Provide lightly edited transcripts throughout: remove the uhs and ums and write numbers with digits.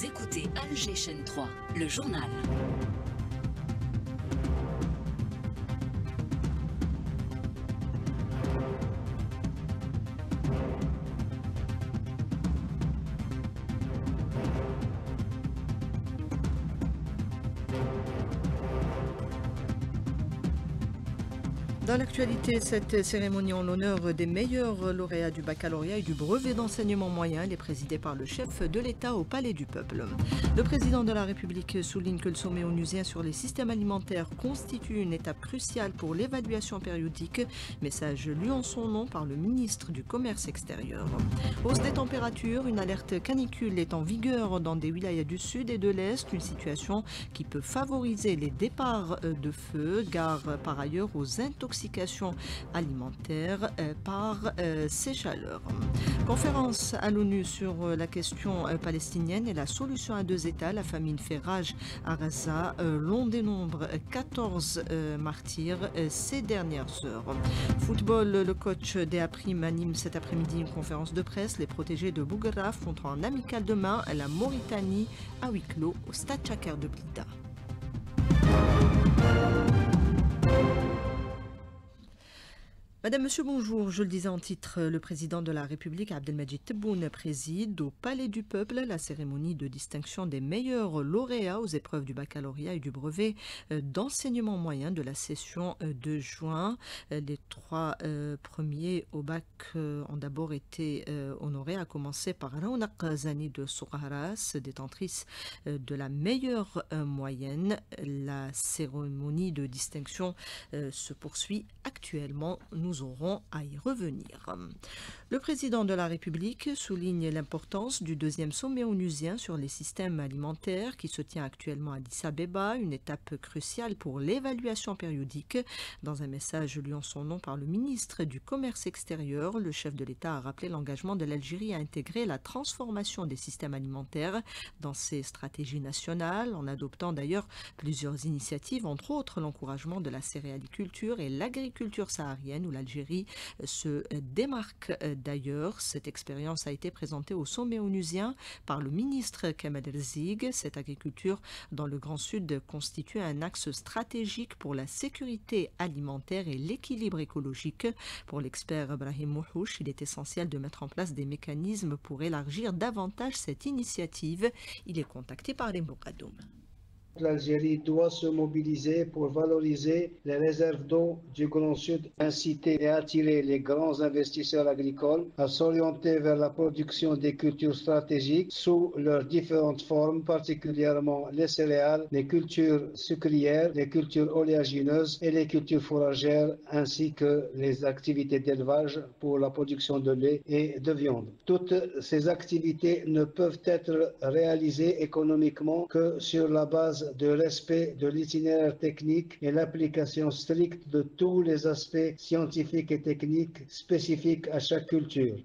Vous écoutez Alger Chaîne 3, le journal. Dans l'actualité, cette cérémonie en l'honneur des meilleurs lauréats du baccalauréat et du brevet d'enseignement moyen, elle est présidée par le chef de l'État au Palais du Peuple. Le président de la République souligne que le sommet onusien sur les systèmes alimentaires constitue une étape cruciale pour l'évaluation périodique. Message lu en son nom par le ministre du Commerce extérieur. Hausse des températures, une alerte canicule est en vigueur dans des wilayas du sud et de l'est, une situation qui peut favoriser les départs de feu, gare par ailleurs aux intoxications alimentaires par ces chaleurs. Conférence à l'ONU sur la question palestinienne et la solution à deux États. La famine fait rage à Gaza. L'on dénombre 14 martyrs ces dernières heures. Football, le coach des A-Prime anime cet après-midi une conférence de presse. Les protégés de Bouguera affronteront en amical demain la Mauritanie à huis clos au Stade Chaker de Blida. Madame, Monsieur, bonjour. Je le disais en titre, le président de la République, Abdelmadjid Tebboune, préside au Palais du Peuple la cérémonie de distinction des meilleurs lauréats aux épreuves du baccalauréat et du brevet d'enseignement moyen de la session de juin. Les trois premiers au bac ont d'abord été honorés, à commencer par Raounak Zani de Souraras, détentrice de la meilleure moyenne. La cérémonie de distinction se poursuit actuellement. Nous aurons à y revenir. Le président de la République souligne l'importance du deuxième sommet onusien sur les systèmes alimentaires qui se tient actuellement à Addis Abeba, une étape cruciale pour l'évaluation périodique. Dans un message lu en son nom par le ministre du Commerce extérieur, le chef de l'État a rappelé l'engagement de l'Algérie à intégrer la transformation des systèmes alimentaires dans ses stratégies nationales, en adoptant d'ailleurs plusieurs initiatives, entre autres l'encouragement de la céréaliculture et l'agriculture saharienne, où l'Algérie se démarque d'ailleurs. Cette expérience a été présentée au sommet onusien par le ministre Kamel Rzig. Cette agriculture dans le Grand Sud constitue un axe stratégique pour la sécurité alimentaire et l'équilibre écologique. Pour l'expert Brahim Mouhouch, il est essentiel de mettre en place des mécanismes pour élargir davantage cette initiative. Il est contacté par les Moukadoum. L'Algérie doit se mobiliser pour valoriser les réserves d'eau du Grand Sud, inciter et attirer les grands investisseurs agricoles à s'orienter vers la production des cultures stratégiques sous leurs différentes formes, particulièrement les céréales, les cultures sucrières, les cultures oléagineuses et les cultures fourragères, ainsi que les activités d'élevage pour la production de lait et de viande. Toutes ces activités ne peuvent être réalisées économiquement que sur la base de respect de l'itinéraire technique et l'application stricte de tous les aspects scientifiques et techniques spécifiques à chaque culture.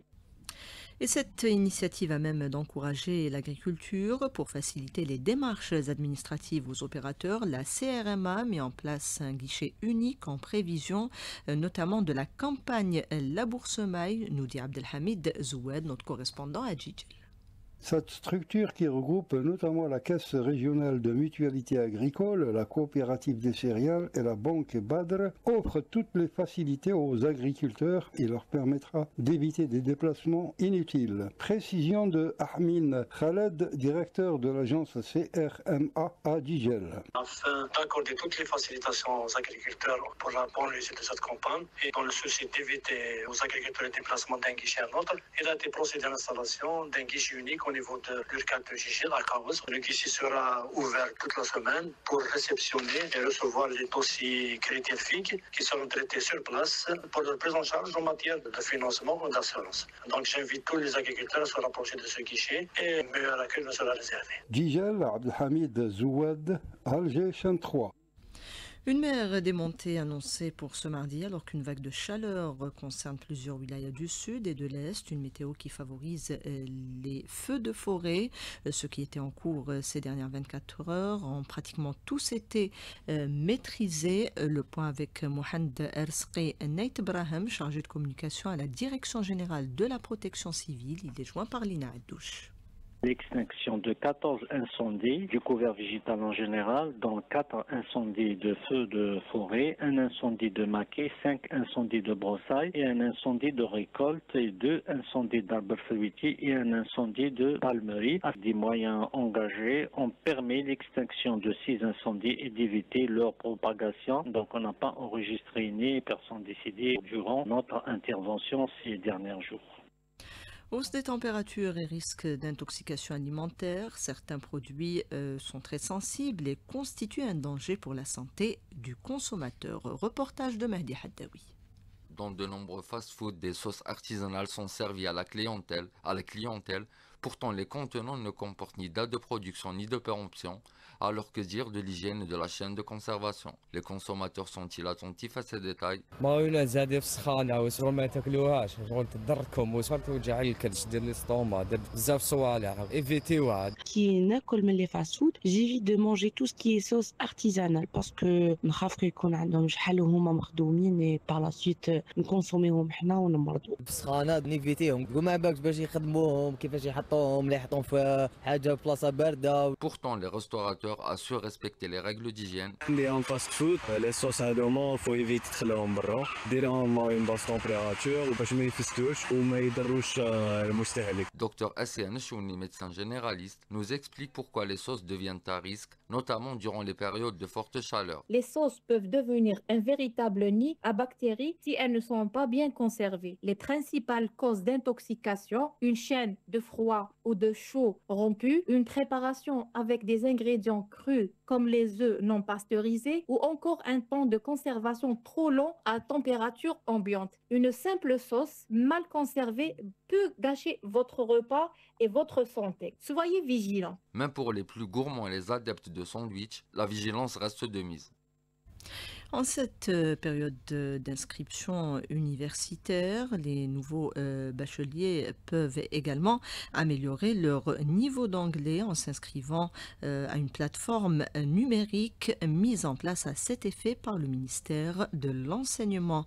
Et cette initiative a même d'encourager l'agriculture pour faciliter les démarches administratives aux opérateurs. La CRMA met en place un guichet unique en prévision, notamment de la campagne Labour Semail, nous dit Abdelhamid Zoued, notre correspondant à Djidjel. Cette structure qui regroupe notamment la Caisse régionale de mutualité agricole, la coopérative des céréales et la banque Badr offre toutes les facilités aux agriculteurs et leur permettra d'éviter des déplacements inutiles. Précision de Ahmin Khaled, directeur de l'agence CRMA à Djidjel. Afin d'accorder toutes les facilitations aux agriculteurs pour la bonne réussite de cette campagne et dans le souci d'éviter aux agriculteurs le déplacement d'un guichet à un autre, il a été procédé à l'installation d'un guichet unique au niveau de l'URCAD de Djidjel à Kaouz. Le guichet sera ouvert toute la semaine pour réceptionner et recevoir les dossiers créditiques qui seront traités sur place pour leur prise en charge en matière de financement ou d'assurance. Donc j'invite tous les agriculteurs à se rapprocher de ce guichet et le meilleur accueil nous sera réservé. Djidjel, Abdelhamid Zouad, Alger Chaîne 3. Une mer démontée annoncée pour ce mardi alors qu'une vague de chaleur concerne plusieurs wilayas du sud et de l'est. Une météo qui favorise les feux de forêt, ce qui était en cours ces dernières 24 heures, ont pratiquement tous été maîtrisés. Le point avec Mohamed Ersqi Neit Brahim, chargé de communication à la Direction générale de la protection civile. Il est joint par Lina Addouche. L'extinction de 14 incendies du couvert végétal en général, dont 4 incendies de feux de forêt, un incendie de maquis, 5 incendies de broussailles et un incendie de récolte et 2 incendies d'arbres fruitiers et un incendie de palmerie. Avec des moyens engagés, on permet l'extinction de 6 incendies et d'éviter leur propagation. Donc on n'a pas enregistré ni personne décédée durant notre intervention ces derniers jours. Hausse des températures et risque d'intoxication alimentaire, certains produits sont très sensibles et constituent un danger pour la santé du consommateur. Reportage de Mahdi Haddaoui. Dans de nombreux fast-foods, des sauces artisanales sont servies à la clientèle. Pourtant, les contenants ne comportent ni date de production ni de péremption. Alors que dire de l'hygiène et de la chaîne de conservation? Les consommateurs sont-ils attentifs à ces détails? Qui ناكل من les fast-food, j'évite de manger tout ce qui est sauce artisanale parce que نخاف يكون عندهم شحال وهما مخدومين et par la suite نكونسوميهم حنا ونمرضوا. السخانات نيفيتيهم وما بالكش باش يخدموهم كيفاش يحطوهم لا يحطوهم في حاجه في بلاصه بارده. Pourtant, les restaurateurs assurent respecter les règles d'hygiène. اللي en fast-food, les sauces هذوما faut éviter تخليهم برا، ديرهم une basse température وباش ما يفسدوش وما يضروش المستهلك. Dr Hassan Chouni, médecin généraliste, nous explique pourquoi les sauces deviennent à risque, notamment durant les périodes de forte chaleur. Les sauces peuvent devenir un véritable nid à bactéries si elles ne sont pas bien conservées. Les principales causes d'intoxication, une chaîne de froid ou de chaud rompu, une préparation avec des ingrédients crus comme les œufs non pasteurisés ou encore un temps de conservation trop long à température ambiante. Une simple sauce mal conservée peut gâcher votre repas et votre santé. Soyez vigilants. Même pour les plus gourmands et les adeptes de sandwich, la vigilance reste de mise. En cette période d'inscription universitaire, les nouveaux bacheliers peuvent également améliorer leur niveau d'anglais en s'inscrivant à une plateforme numérique mise en place à cet effet par le ministère de l'Enseignement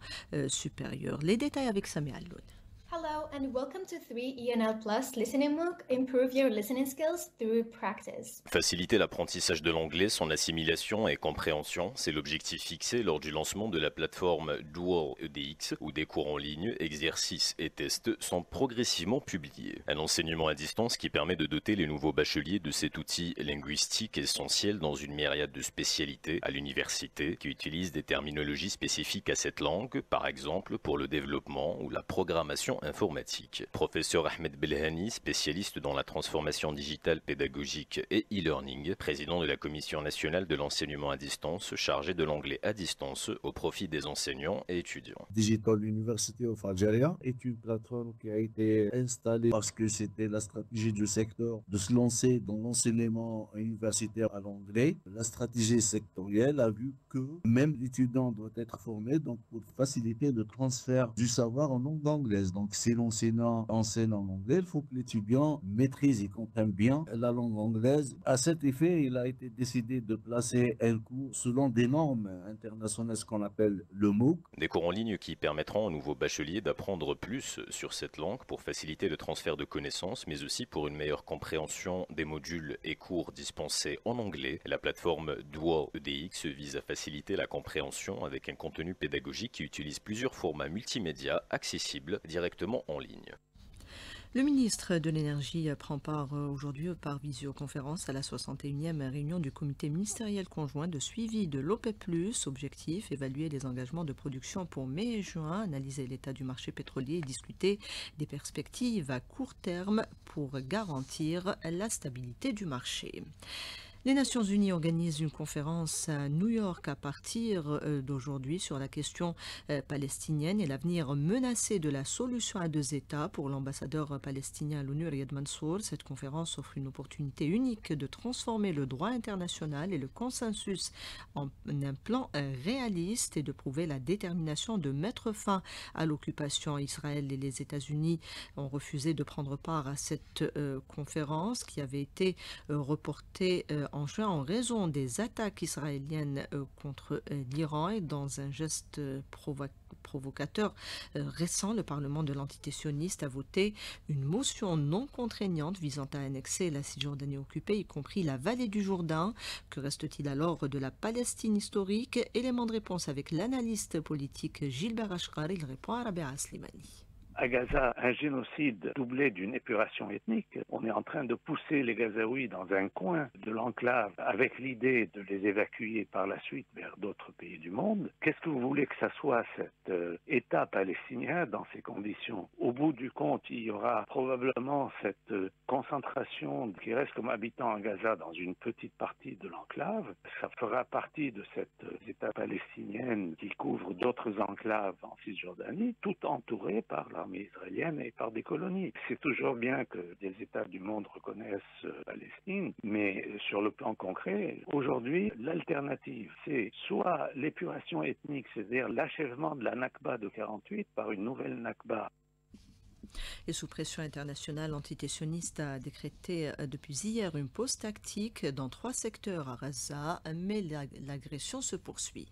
supérieur. Les détails avec Samia Alloud. Hello and welcome to 3ENL Plus Listening MOOC. Improve your listening skills through practice. Faciliter l'apprentissage de l'anglais, son assimilation et compréhension, c'est l'objectif fixé lors du lancement de la plateforme Dual EDX où des cours en ligne, exercices et tests sont progressivement publiés. Un enseignement à distance qui permet de doter les nouveaux bacheliers de cet outil linguistique essentiel dans une myriade de spécialités à l'université qui utilisent des terminologies spécifiques à cette langue, par exemple pour le développement ou la programmation informatique. Professeur Ahmed Belhani, spécialiste dans la transformation digitale pédagogique et e-learning, président de la Commission nationale de l'enseignement à distance, chargé de l'anglais à distance au profit des enseignants et étudiants. Digital University of Algeria est une plateforme qui a été installée parce que c'était la stratégie du secteur de se lancer dans l'enseignement universitaire à l'anglais. La stratégie sectorielle a vu que même l'étudiant doit être formé donc pour faciliter le transfert du savoir en langue anglaise. Donc si l'enseignant enseigne en anglais, il faut que l'étudiant maîtrise et comprenne bien la langue anglaise. À cet effet, il a été décidé de placer un cours selon des normes internationales, ce qu'on appelle le MOOC. Des cours en ligne qui permettront aux nouveaux bacheliers d'apprendre plus sur cette langue pour faciliter le transfert de connaissances, mais aussi pour une meilleure compréhension des modules et cours dispensés en anglais. La plateforme Dual EDX vise à faciliter la compréhension avec un contenu pédagogique qui utilise plusieurs formats multimédia accessibles directement en ligne. Le ministre de l'Énergie prend part aujourd'hui par visioconférence à la 61e réunion du comité ministériel conjoint de suivi de l'OPEP+. Objectif, évaluer les engagements de production pour mai et juin, analyser l'état du marché pétrolier et discuter des perspectives à court terme pour garantir la stabilité du marché. Les Nations Unies organisent une conférence à New York à partir d'aujourd'hui sur la question palestinienne et l'avenir menacé de la solution à deux États. Pour l'ambassadeur palestinien à l'ONU, Riyad Mansour, cette conférence offre une opportunité unique de transformer le droit international et le consensus en un plan réaliste et de prouver la détermination de mettre fin à l'occupation. Israël et les États-Unis ont refusé de prendre part à cette conférence qui avait été reportée en juin en raison des attaques israéliennes contre l'Iran et dans un geste provocateur récent, le Parlement de l'entité sioniste a voté une motion non contraignante visant à annexer la Cisjordanie occupée, y compris la vallée du Jourdain. Que reste-t-il alors de la Palestine historique? Élément de réponse avec l'analyste politique Gilbert Ashkar. Il répond à Rabia Slimani. À Gaza, un génocide doublé d'une épuration ethnique. On est en train de pousser les Gazaouis dans un coin de l'enclave avec l'idée de les évacuer par la suite vers d'autres pays du monde. Qu'est-ce que vous voulez que ça soit, cet État palestinien dans ces conditions? Au bout du compte, il y aura probablement cette concentration qui reste comme habitant à Gaza dans une petite partie de l'enclave. Ça fera partie de cet État palestinien qui couvre d'autres enclaves en Cisjordanie, tout entouré par l'armée israélienne et par des colonies. C'est toujours bien que des États du monde reconnaissent Palestine, mais sur le plan concret, aujourd'hui, l'alternative, c'est soit l'épuration ethnique, c'est-à-dire l'achèvement de la Nakba de 48 par une nouvelle Nakba. Et sous pression internationale, l'entité sioniste a décrété depuis hier une pause tactique dans 3 secteurs à Gaza, mais l'agression se poursuit.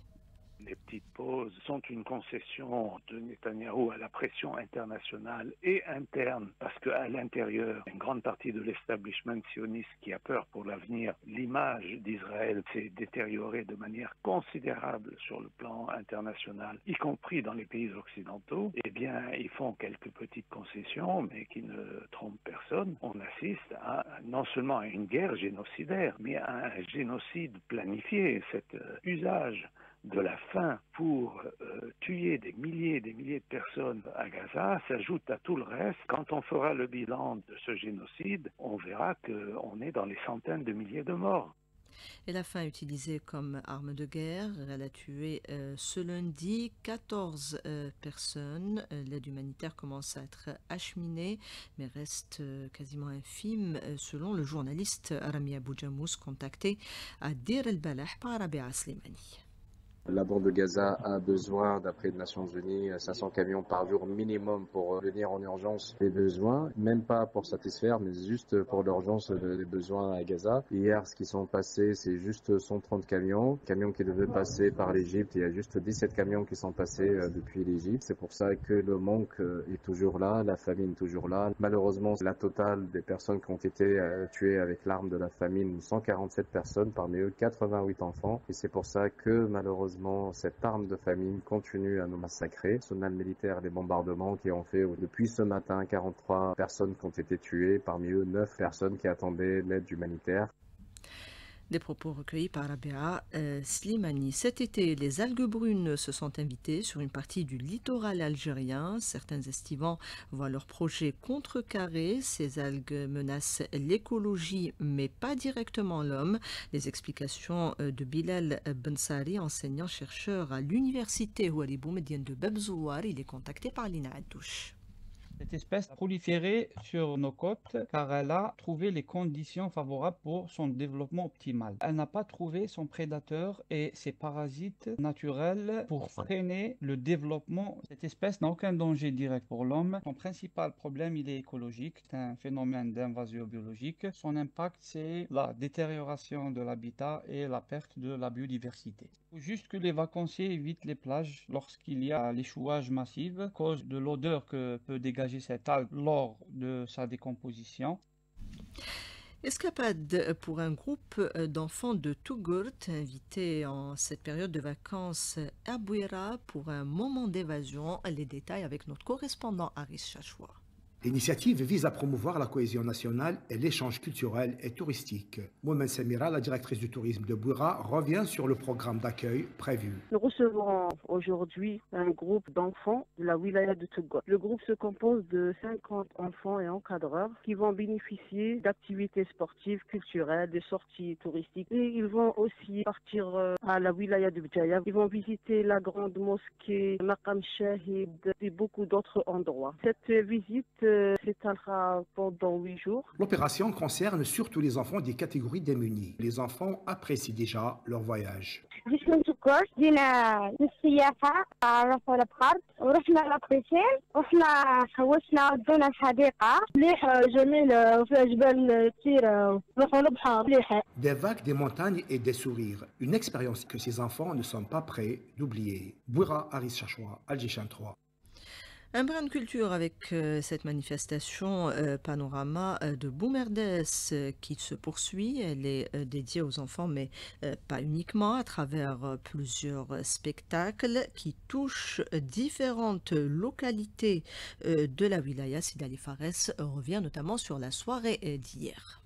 Les petites pauses sont une concession de Netanyahou à la pression internationale et interne, parce qu'à l'intérieur, une grande partie de l'establishment sioniste qui a peur pour l'avenir, l'image d'Israël s'est détériorée de manière considérable sur le plan international, y compris dans les pays occidentaux. Eh bien, ils font quelques petites concessions, mais qui ne trompent personne. On assiste à non seulement à une guerre génocidaire, mais à un génocide planifié, cet usage de la faim pour tuer des milliers de personnes à Gaza s'ajoute à tout le reste. Quand on fera le bilan de ce génocide, on verra qu'on est dans les centaines de milliers de morts. Et la faim utilisée comme arme de guerre, elle a tué ce lundi 14 personnes. L'aide humanitaire commence à être acheminée, mais reste quasiment infime, selon le journaliste Rami Aboujamous, contacté à Dir el-Balah par Rabia Slimani. La bande de Gaza a besoin, d'après les Nations Unies, 500 camions par jour minimum pour venir en urgence les besoins, même pas pour satisfaire, mais juste pour l'urgence des besoins à Gaza. Hier, ce qui sont passés, c'est juste 130 camions qui devaient passer par l'Égypte. Il y a juste 17 camions qui sont passés depuis l'Égypte. C'est pour ça que le manque est toujours là, la famine est toujours là. Malheureusement, la totale des personnes qui ont été tuées avec l'arme de la famine, 147 personnes, parmi eux 88 enfants. Et c'est pour ça que malheureusement, cette arme de famine continue à nous massacrer. Personnel militaire, les bombardements qui ont fait depuis ce matin 43 personnes qui ont été tuées, parmi eux 9 personnes qui attendaient l'aide humanitaire. Des propos recueillis par Rabia Slimani. Cet été, les algues brunes se sont invitées sur une partie du littoral algérien. Certains estivants voient leur projet contrecarré. Ces algues menacent l'écologie, mais pas directement l'homme. Les explications de Bilal Bensari, enseignant-chercheur à l'université Ouali Boumediene de Bebzouar. Il est contacté par Lina Adouche. Cette espèce a proliféré sur nos côtes car elle a trouvé les conditions favorables pour son développement optimal. Elle n'a pas trouvé son prédateur et ses parasites naturels pour freiner le développement. Cette espèce n'a aucun danger direct pour l'homme. Son principal problème, il est écologique. C'est un phénomène d'invasion biologique. Son impact, c'est la détérioration de l'habitat et la perte de la biodiversité. Il faut juste que les vacanciers évitent les plages lorsqu'il y a l'échouage massif à cause de l'odeur que peut dégager cette algue lors de sa décomposition. Escapade pour un groupe d'enfants de Tougourt invités en cette période de vacances à Bouira pour un moment d'évasion. Les détails avec notre correspondant Aris Chachoua. L'initiative vise à promouvoir la cohésion nationale et l'échange culturel et touristique. Moumen Samira, la directrice du tourisme de Bouira, revient sur le programme d'accueil prévu. Nous recevons aujourd'hui un groupe d'enfants de la wilaya de Tougourt. Le groupe se compose de 50 enfants et encadreurs qui vont bénéficier d'activités sportives, culturelles, de sorties touristiques. Et ils vont aussi partir à la wilaya de Bjaya. Ils vont visiter la grande mosquée, Maqam Shahid et beaucoup d'autres endroits. Cette visite s'étalera pendant 8 jours. L'opération concerne surtout les enfants des catégories démunies. Les enfants apprécient déjà leur voyage. كورس جينا للسياحة عرفنا البحر ورحنا لابريسين رحنا حوسنا ودونا الحديقة مليحة جميلة وفيها جبال كثير ورحنا البحر مليحة. Des vagues, des montagnes et des sourires. Une expérience que ces enfants ne sont pas prêts d'oublier. Bouira, Aris Chachoua, Algéchan 3. Un brin de culture avec cette manifestation panorama de Boumerdès qui se poursuit. Elle est dédiée aux enfants, mais pas uniquement, à travers plusieurs spectacles qui touchent différentes localités de la wilaya. Sidali Fares revient notamment sur la soirée d'hier.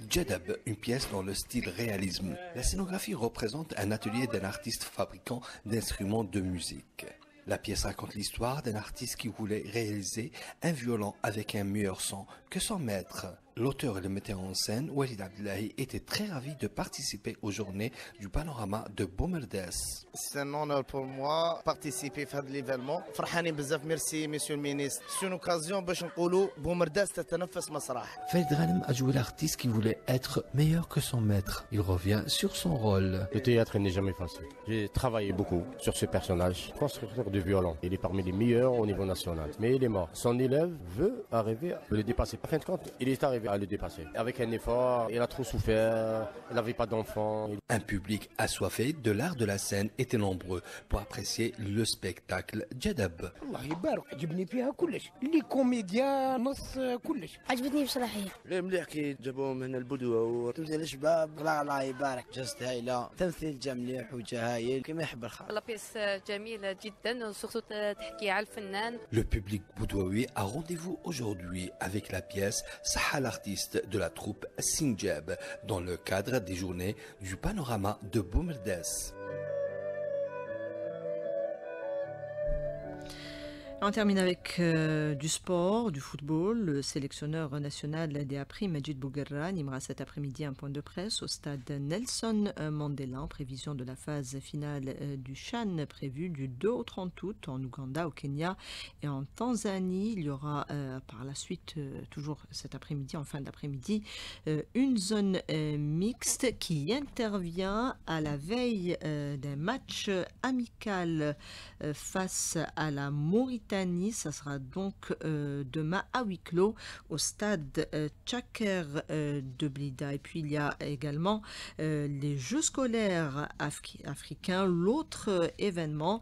Jedab, une pièce dans le style réalisme. La scénographie représente un atelier d'un artiste fabricant d'instruments de musique. La pièce raconte l'histoire d'un artiste qui voulait réaliser un violon avec un meilleur son que son maître. L'auteur et le metteur en scène, Walid Abdullahi, était très ravi de participer aux journées du panorama de Boumerdès. C'est un honneur pour moi de participer à l'événement. فرحاني بزاف merci monsieur le ministre. C'est une occasion باش نقولوا بومرداس تتنفس مسرح. Farid Ghanem a joué l'artiste qui voulait être meilleur que son maître. Il revient sur son rôle. Le théâtre n'est jamais facile. J'ai travaillé beaucoup sur ce personnage, constructeur de violon. Il est parmi les meilleurs au niveau national. Mais il est mort. Son élève veut arriver à le dépasser. En fin de compte, il est arrivé à le dépasser. Avec un effort, il a trop souffert, il n'avait pas d'enfant. Un public assoiffé de l'art de la scène était nombreux pour apprécier le spectacle Jedab. الله يبارك عجبني فيها كلش اللي كوميديا نص كلش عجبتني بصراحه لا مليح كي جابوهم هنا البدوه وتمثيل الشباب الله يبارك جست هايله تمثيل جا مليح وجا هايل كما يحب الخير لا بيس جميله جدا وسورتو تحكي على الفنان. Le public boudouaoui a rendez-vous aujourd'hui avec la pièce Saha l'artiste de la troupe Sinjab dans le cadre des journées du panorama de Boumerdès. On termine avec du sport, du football. Le sélectionneur national des APRI, Majid Bouguerra, animera cet après-midi un point de presse au stade Nelson Mandela en prévision de la phase finale du CHAN prévue du 2 au 30 août en Ouganda, au Kenya et en Tanzanie. Il y aura par la suite, toujours cet après-midi, en fin d'après-midi, une zone mixte qui intervient à la veille d'un match amical face à la Mauritanie. Ça sera donc demain à huis clos au stade Tchaker de Blida. Et puis il y a également les Jeux scolaires africains, l'autre événement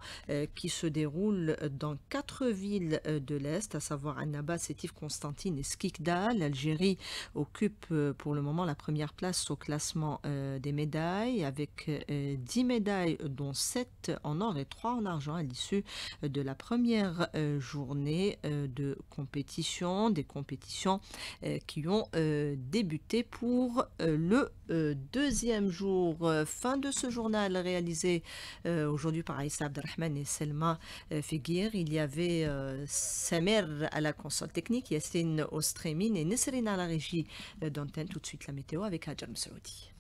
qui se déroule dans 4 villes de l'Est, à savoir Annaba, Sétif, Constantine et Skikda. L'Algérie occupe pour le moment la première place au classement des médailles avec 10 médailles dont 7 en or et 3 en argent à l'issue de la première journée de compétition, des compétitions qui ont débuté pour le deuxième jour. Fin de ce journal réalisé aujourd'hui par Aïssa Abdelrahman et Selma Figuir. Il y avait Samer à la console technique, Yassine au streaming et Nesrine à la régie d'antenne. Tout de suite la météo avec Hadjar Msaoudi.